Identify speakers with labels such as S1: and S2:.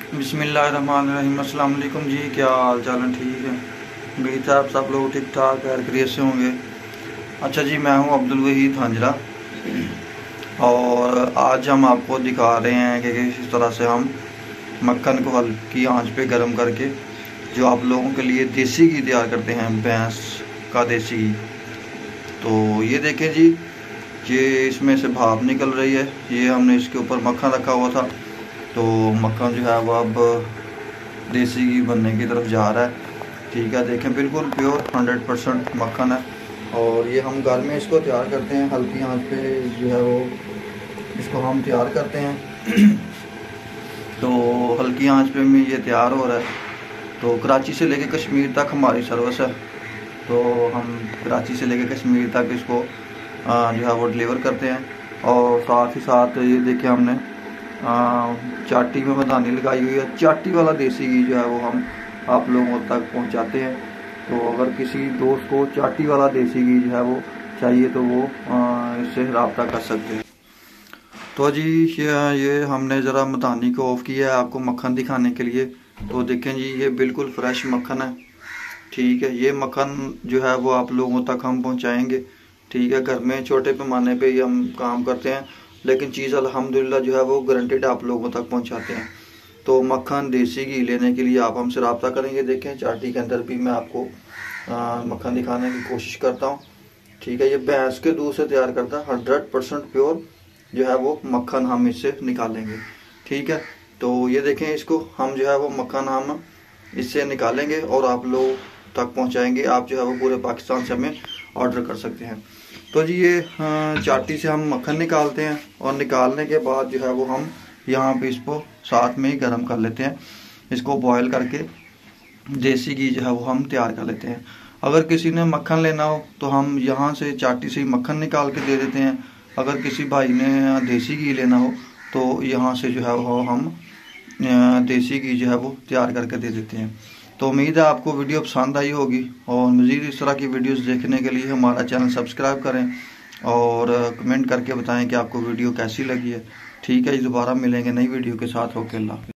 S1: बिस्मिल्लाहिर्रहमानिर्रहीम। अस्सलाम वालेकुम जी, क्या हाल चाल है? ठीक है, उम्मीद है आप सब लोग ठीक ठाक खैरियत से होंगे। अच्छा जी, मैं हूं अब्दुल वहीद हांजरा और आज हम आपको दिखा रहे हैं कि किस तरह से हम मक्खन को हल्की आंच पे गर्म करके जो आप लोगों के लिए देसी घी तैयार करते हैं, भैंस का देसी घी। तो ये देखें जी, ये इसमें से भाप निकल रही है। ये हमने इसके ऊपर मक्खन रखा हुआ था, तो मक्खन जो है वो अब देसी घी बनने की तरफ जा रहा है। ठीक है, देखें बिल्कुल प्योर 100% मक्खन है और ये हम घर में इसको तैयार करते हैं। हल्की आंच पे जो है वो इसको हम तैयार करते हैं। तो हल्की आंच पे में ये तैयार हो रहा है। तो कराची से लेके कश्मीर तक हमारी सर्विस है, तो हम कराची से लेके कश्मीर तक इसको जो है वो डिलीवर करते हैं। और साथ ही साथ ये देखिए, हमने चाटी में मदानी लगाई हुई है। चाटी वाला देसी घी जो है वो हम आप लोगों तक पहुंचाते हैं। तो अगर किसी दोस्त को चाटी वाला देसी घी जो है वो चाहिए तो वो इससे रब्ता कर सकते हैं। तो जी ये हमने ज़रा मदानी को ऑफ किया है आपको मक्खन दिखाने के लिए। तो देखें जी, ये बिल्कुल फ्रेश मक्खन है। ठीक है, ये मक्खन जो है वो आप लोगों तक हम पहुंचाएंगे। ठीक है, घर में छोटे पैमाने पे ही हम काम करते हैं, लेकिन चीज़ अल्हम्दुलिल्लाह जो है वो गारंटेड आप लोगों तक पहुंचाते हैं। तो मक्खन देसी घी लेने के लिए आप हमसे रब्ता करेंगे। देखें चाटी के अंदर भी मैं आपको मक्खन दिखाने की कोशिश करता हूँ। ठीक है, ये भैंस के दूध से तैयार करता है, 100% प्योर जो है वो मक्खन हम इससे निकालेंगे। ठीक है, तो ये देखें, इसको हम जो है वो मक्खन हम इससे निकालेंगे और आप लोग तक पहुंचाएंगे। आप जो है वो पूरे पाकिस्तान से हमें ऑर्डर कर सकते हैं। तो जी ये चाटी से हम मक्खन निकालते हैं और निकालने के बाद जो है वो हम यहाँ पे इसको साथ में ही गर्म कर लेते हैं। इसको बॉयल करके देसी घी जो है वो हम तैयार कर लेते हैं। अगर किसी ने मक्खन लेना हो तो हम यहाँ से चाटी से ही मक्खन निकाल के दे देते हैं। अगर किसी भाई ने देसी घी लेना हो तो यहाँ से जो है वो हम देसी घी जो है वो तैयार करके दे देते हैं। तो उम्मीद है आपको वीडियो पसंद आई होगी और मज़ीद इस तरह की वीडियोस देखने के लिए हमारा चैनल सब्सक्राइब करें और कमेंट करके बताएं कि आपको वीडियो कैसी लगी है। ठीक है, दोबारा मिलेंगे नई वीडियो के साथ। ओके, अल्लाह हाफ़िज़।